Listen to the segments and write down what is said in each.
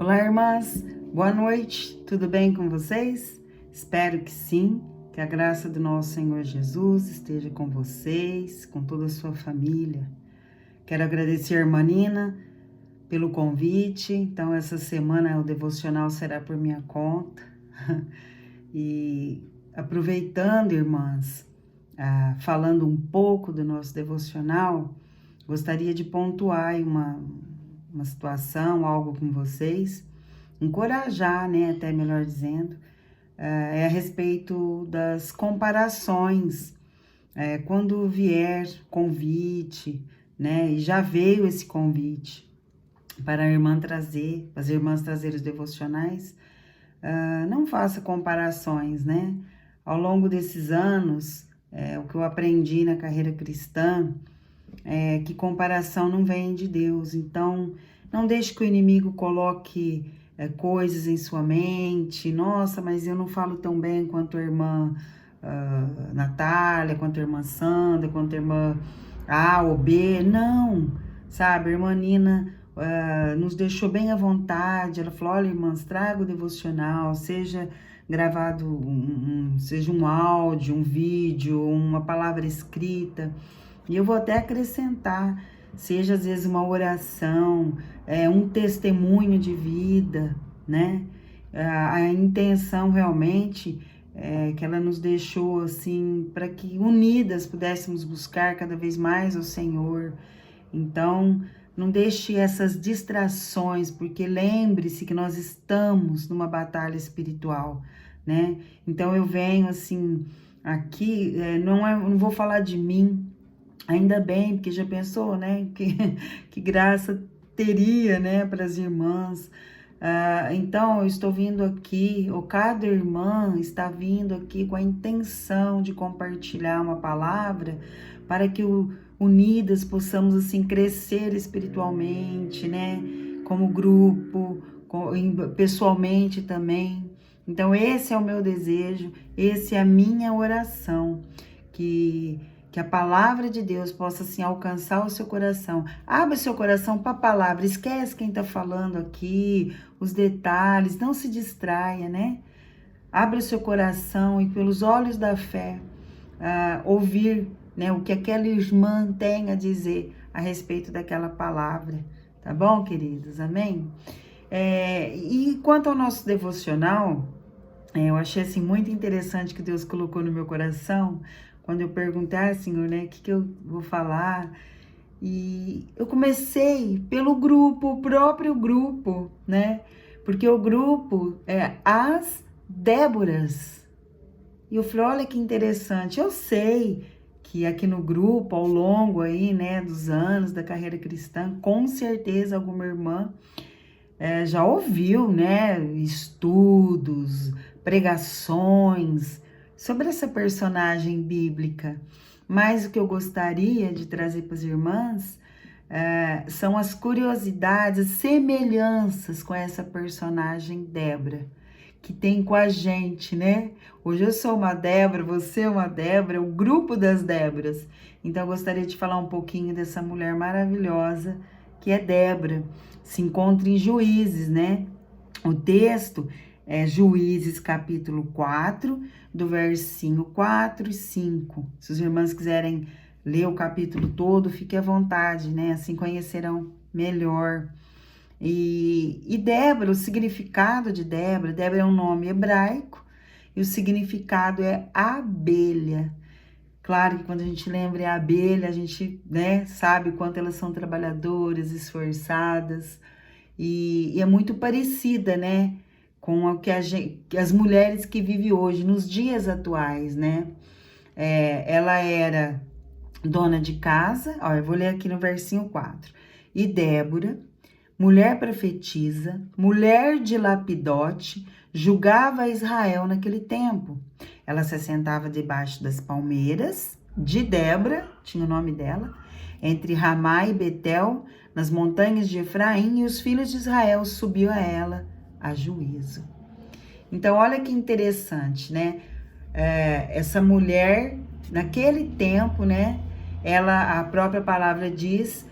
Olá, irmãs, boa noite, tudo bem com vocês? Espero que sim, que a graça do nosso Senhor Jesus esteja com vocês, com toda a sua família. Quero agradecer a irmã Nina pelo convite, então essa semana o devocional será por minha conta. E aproveitando, irmãs, falando um pouco do nosso devocional, gostaria de pontuar uma situação, algo com vocês, encorajar, né, até melhor dizendo, é a respeito das comparações. Quando vier convite, né, e já veio esse convite para a irmã trazer, as irmãs trazerem os devocionais, não faça comparações, né? Ao longo desses anos, o que eu aprendi na carreira cristã é que comparação não vem de Deus. Então, não deixe que o inimigo coloque coisas em sua mente. Nossa, mas eu não falo tão bem quanto a irmã Natália, quanto a irmã Sandra, quanto a irmã A ou B. Não, sabe? A irmã Nina nos deixou bem à vontade. Ela falou: olha, irmãs, traga o devocional, seja gravado, seja um áudio, um vídeo, uma palavra escrita. E eu vou até acrescentar, seja às vezes uma oração, um testemunho de vida, né? A intenção realmente é que ela nos deixou assim, para que unidas pudéssemos buscar cada vez mais o Senhor. Então, não deixe essas distrações, porque lembre-se que nós estamos numa batalha espiritual, né? Então, eu venho assim, aqui, não vou falar de mim, ainda bem, porque já pensou, né? Que graça teria, né, para as irmãs. Então, eu estou vindo aqui, ou cada irmã está vindo aqui com a intenção de compartilhar uma palavra para que unidas possamos, assim, crescer espiritualmente, né? Como grupo, pessoalmente também. Então, esse é o meu desejo, esse é a minha oração, que a palavra de Deus possa, assim, alcançar o seu coração. Abra o seu coração para a palavra. Esquece quem está falando aqui, os detalhes. Não se distraia, né? Abra o seu coração e, pelos olhos da fé, ouvir, né, o que aquela irmã tem a dizer a respeito daquela palavra. Tá bom, queridos? Amém? E quanto ao nosso devocional, eu achei, assim, muito interessante que Deus colocou no meu coração, quando eu perguntar, Senhor, né, o que eu vou falar. E eu comecei pelo grupo, o próprio grupo, né? Porque o grupo é as Déboras. E eu falei: olha que interessante. Eu sei que aqui no grupo, ao longo aí, né, dos anos da carreira cristã, com certeza alguma irmã já ouviu, né, estudos, pregações sobre essa personagem bíblica. Mas o que eu gostaria de trazer para as irmãs são as curiosidades, semelhanças com essa personagem Débora, que tem com a gente, né? Hoje eu sou uma Débora, você é uma Débora, o grupo das Déboras. Então eu gostaria de falar um pouquinho dessa mulher maravilhosa que é Débora. Se encontra em Juízes, né? O texto é Juízes capítulo 4, do versinho 4 e 5. Se os irmãos quiserem ler o capítulo todo, fique à vontade, né? Assim conhecerão melhor. E Débora, o significado de Débora é um nome hebraico e o significado é abelha. Claro que quando a gente lembra a abelha, a gente, né, sabe o quanto elas são trabalhadoras, esforçadas, e é muito parecida, né, com o que as mulheres que vivem hoje, nos dias atuais, né? Ela era dona de casa, ó, eu vou ler aqui no versinho 4. E Débora, mulher profetisa, mulher de Lapidote, julgava Israel naquele tempo. Ela se assentava debaixo das palmeiras de Débora, tinha o nome dela, entre Ramá e Betel, nas montanhas de Efraim, e os filhos de Israel subiam a ela a juízo. Então, olha que interessante, né? Essa mulher, naquele tempo, né? A própria palavra diz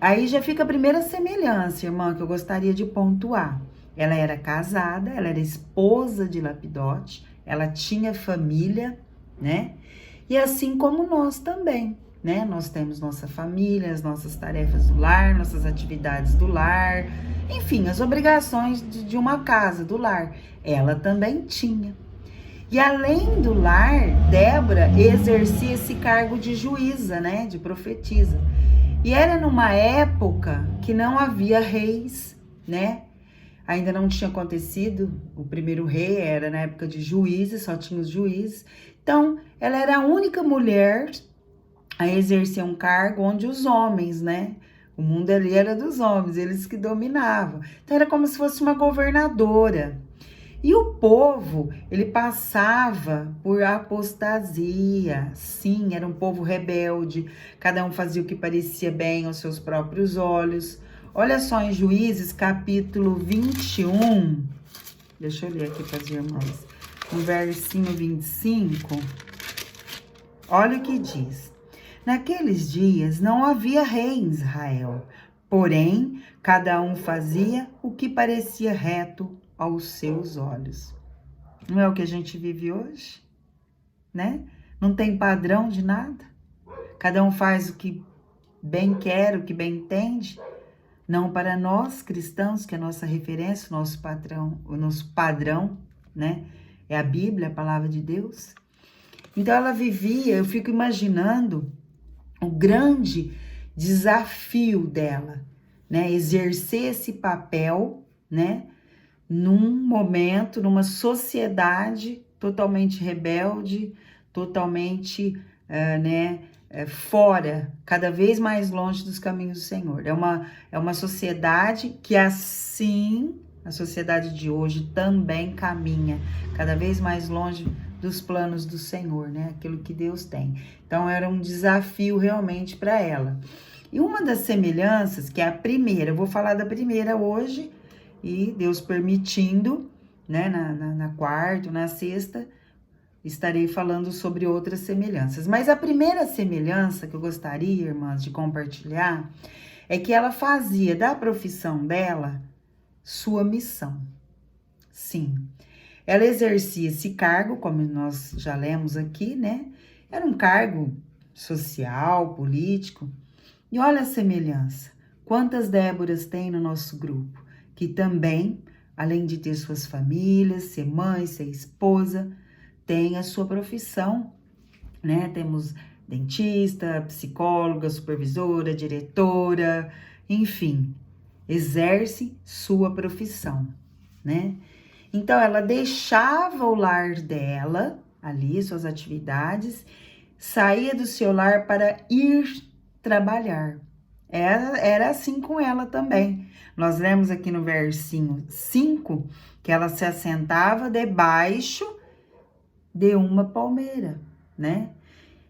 Aí já fica a primeira semelhança, irmã, que eu gostaria de pontuar. Ela era casada, ela era esposa de Lapidote, ela tinha família, né? E assim como nós também, né? Nós temos nossa família, as nossas tarefas do lar, nossas atividades do lar, enfim, as obrigações de uma casa, do lar. Ela também tinha. E além do lar, Débora exercia esse cargo de juíza, né? De profetisa. E era numa época que não havia reis, né? Ainda não tinha acontecido, o primeiro rei era na época de juízes, só tinha os juízes. Então, ela era a única mulher a exercer um cargo onde os homens, né? O mundo ali era dos homens, eles que dominavam. Então, era como se fosse uma governadora. E o povo, ele passava por apostasia. Sim, era um povo rebelde. Cada um fazia o que parecia bem aos seus próprios olhos. Olha só em Juízes, capítulo 21. Deixa eu ler aqui para as irmãs. No versinho 25. Olha o que diz. Naqueles dias não havia rei em Israel. Porém, cada um fazia o que parecia reto aos seus olhos. Não é o que a gente vive hoje, né? Não tem padrão de nada. Cada um faz o que bem quer, o que bem entende. Não para nós cristãos, que é a nossa referência, o nosso padrão, né? É a Bíblia, a palavra de Deus. Então ela vivia, eu fico imaginando o grande desafio dela, né? Exercer esse papel, né? Num momento, numa sociedade totalmente rebelde, totalmente, fora, cada vez mais longe dos caminhos do Senhor. É uma sociedade que assim, a sociedade de hoje também caminha cada vez mais longe dos planos do Senhor, né? Aquilo que Deus tem. Então, era um desafio realmente para ela. E uma das semelhanças, que é a primeira, eu vou falar da primeira hoje, e Deus permitindo, né, na quarta, na sexta, estarei falando sobre outras semelhanças. Mas a primeira semelhança que eu gostaria, irmãs, de compartilhar, é que ela fazia da profissão dela sua missão. Sim, ela exercia esse cargo, como nós já lemos aqui, né? Era um cargo social, político. E olha a semelhança. Quantas Déboras tem no nosso grupo? Que também, além de ter suas famílias, ser mãe, ser esposa, tem a sua profissão, né? Temos dentista, psicóloga, supervisora, diretora, enfim, exerce sua profissão, né? Então, ela deixava o lar dela, ali, suas atividades, saía do seu lar para ir trabalhar. Era assim com ela também. Nós lemos aqui no versinho 5 que ela se assentava debaixo de uma palmeira, né?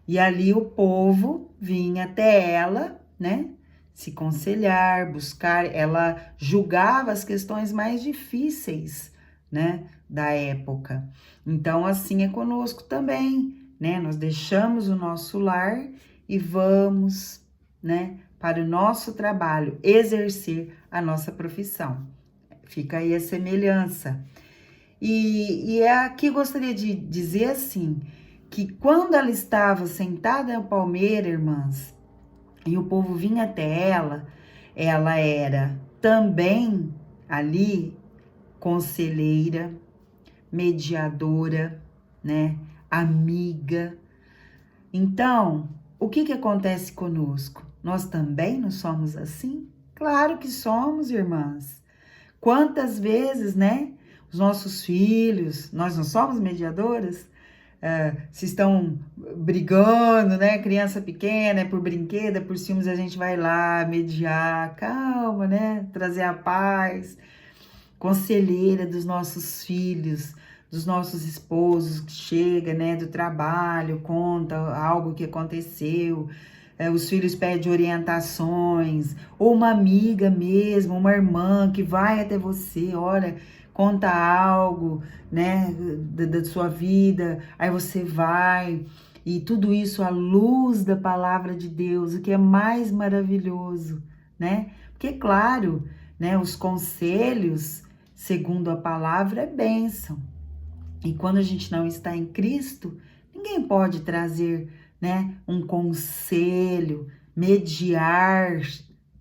E ali o povo vinha até ela, né? Se conselhar, buscar. Ela julgava as questões mais difíceis, né? Da época. Então, assim é conosco também, né? Nós deixamos o nosso lar e vamos, né? Para o nosso trabalho, exercer a nossa profissão. Fica aí a semelhança. E aqui gostaria de dizer assim, que quando ela estava sentada na palmeira, irmãs, e o povo vinha até ela era também ali conselheira, mediadora, né, amiga. Então, o que acontece conosco? Nós também não somos assim? Claro que somos, irmãs. Quantas vezes, né? Os nossos filhos, nós não somos mediadoras? Se estão brigando, né? Criança pequena, é por brinquedo, é por ciúmes, a gente vai lá mediar, calma, né? Trazer a paz. Conselheira dos nossos filhos, dos nossos esposos, que chega, né, do trabalho, conta algo que aconteceu, os filhos pedem orientações, ou uma amiga mesmo, uma irmã que vai até você, olha, conta algo, né, da sua vida, aí você vai, e tudo isso à luz da palavra de Deus, o que é mais maravilhoso, né? Porque, claro, né, os conselhos, segundo a palavra, é bênção. E quando a gente não está em Cristo, ninguém pode trazer, né, um conselho, mediar,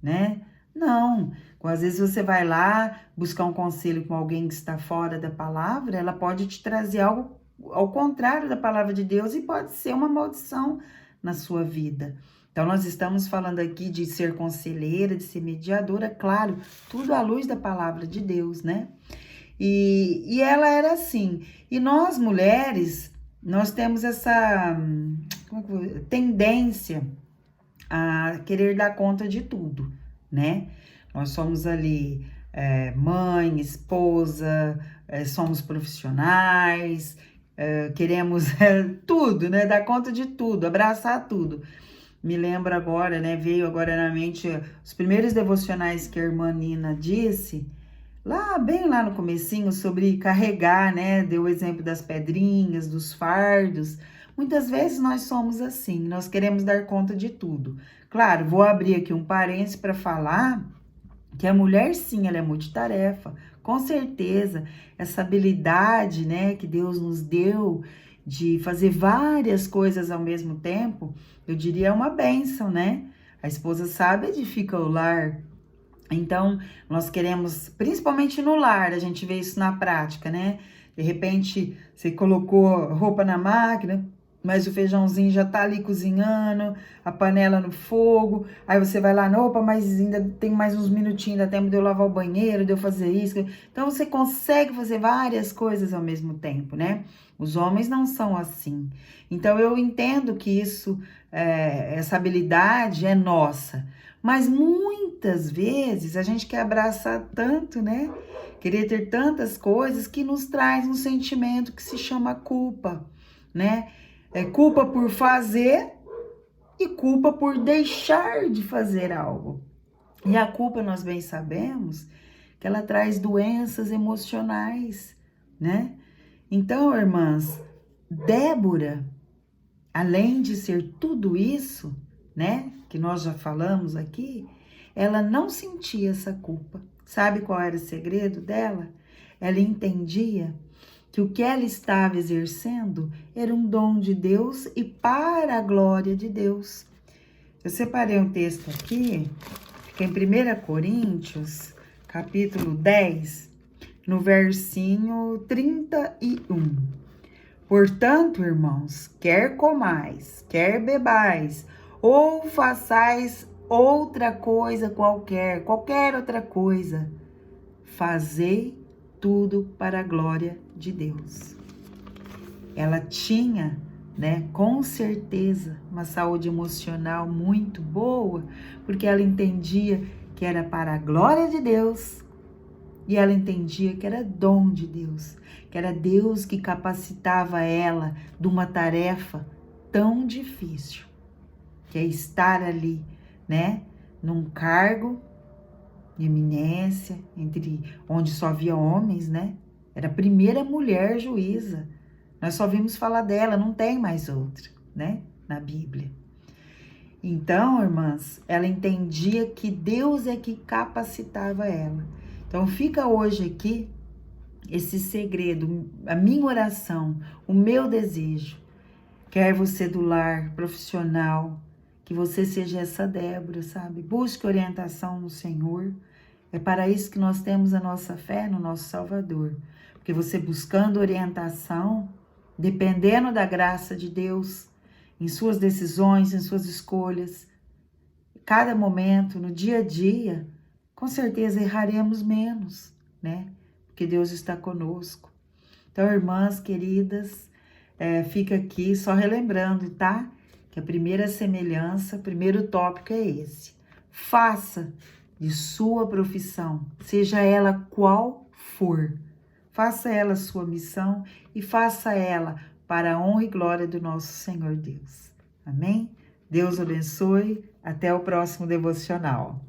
né? Não. Às vezes você vai lá buscar um conselho com alguém que está fora da palavra, ela pode te trazer algo ao contrário da palavra de Deus e pode ser uma maldição na sua vida. Então, nós estamos falando aqui de ser conselheira, de ser mediadora, claro, tudo à luz da palavra de Deus, né? E ela era assim. E nós, mulheres, nós temos essa tendência a querer dar conta de tudo, né? Nós somos ali mãe, esposa, somos profissionais, queremos tudo, né? Dar conta de tudo, abraçar tudo. Me lembro agora, né? Veio agora na mente os primeiros devocionais que a irmã Nina disse, bem lá no comecinho, sobre carregar, né? Deu o exemplo das pedrinhas, dos fardos. Muitas vezes nós somos assim, nós queremos dar conta de tudo. Claro, vou abrir aqui um parênteses para falar que a mulher, sim, ela é multitarefa. Com certeza, essa habilidade, né, que Deus nos deu de fazer várias coisas ao mesmo tempo, eu diria é uma bênção, né? A esposa sábia edifica o lar. Então, nós queremos, principalmente no lar, a gente vê isso na prática, né? De repente, você colocou roupa na máquina, mas o feijãozinho já tá ali cozinhando, a panela no fogo, aí você vai lá, opa, mas ainda tem mais uns minutinhos, dá tempo de eu lavar o banheiro, de eu fazer isso. Então, você consegue fazer várias coisas ao mesmo tempo, né? Os homens não são assim. Então, eu entendo que isso, essa habilidade é nossa, mas muitas vezes a gente quer abraçar tanto, né? Querer ter tantas coisas que nos traz um sentimento que se chama culpa, né? É culpa por fazer e culpa por deixar de fazer algo. E a culpa, nós bem sabemos, que ela traz doenças emocionais, né? Então, irmãs, Débora, além de ser tudo isso, né, que nós já falamos aqui, ela não sentia essa culpa. Sabe qual era o segredo dela? Ela entendia que o que ela estava exercendo era um dom de Deus e para a glória de Deus. Eu separei um texto aqui, que é em 1 Coríntios, capítulo 10, no versinho 31. Portanto, irmãos, quer comais, quer bebais, ou façais outra coisa qualquer outra coisa, fazei tudo para a glória de Deus. Ela tinha, né, com certeza, uma saúde emocional muito boa, porque ela entendia que era para a glória de Deus e ela entendia que era dom de Deus, que era Deus que capacitava ela de uma tarefa tão difícil, que é estar ali, né, num cargo de eminência, onde só havia homens, né? Era a primeira mulher juíza. Nós só vimos falar dela, não tem mais outra, né? Na Bíblia. Então, irmãs, ela entendia que Deus é que capacitava ela. Então, fica hoje aqui esse segredo, a minha oração, o meu desejo. Quer você do lar, profissional, que você seja essa Débora, sabe? Busque orientação no Senhor. É para isso que nós temos a nossa fé no nosso Salvador. Porque você buscando orientação, dependendo da graça de Deus, em suas decisões, em suas escolhas, cada momento, no dia a dia, com certeza erraremos menos, né? Porque Deus está conosco. Então, irmãs queridas, fica aqui só relembrando, tá? Que a primeira semelhança, o primeiro tópico é esse. Faça de sua profissão, seja ela qual for, faça ela sua missão e faça ela para a honra e glória do nosso Senhor Deus. Amém? Deus abençoe. Até o próximo devocional.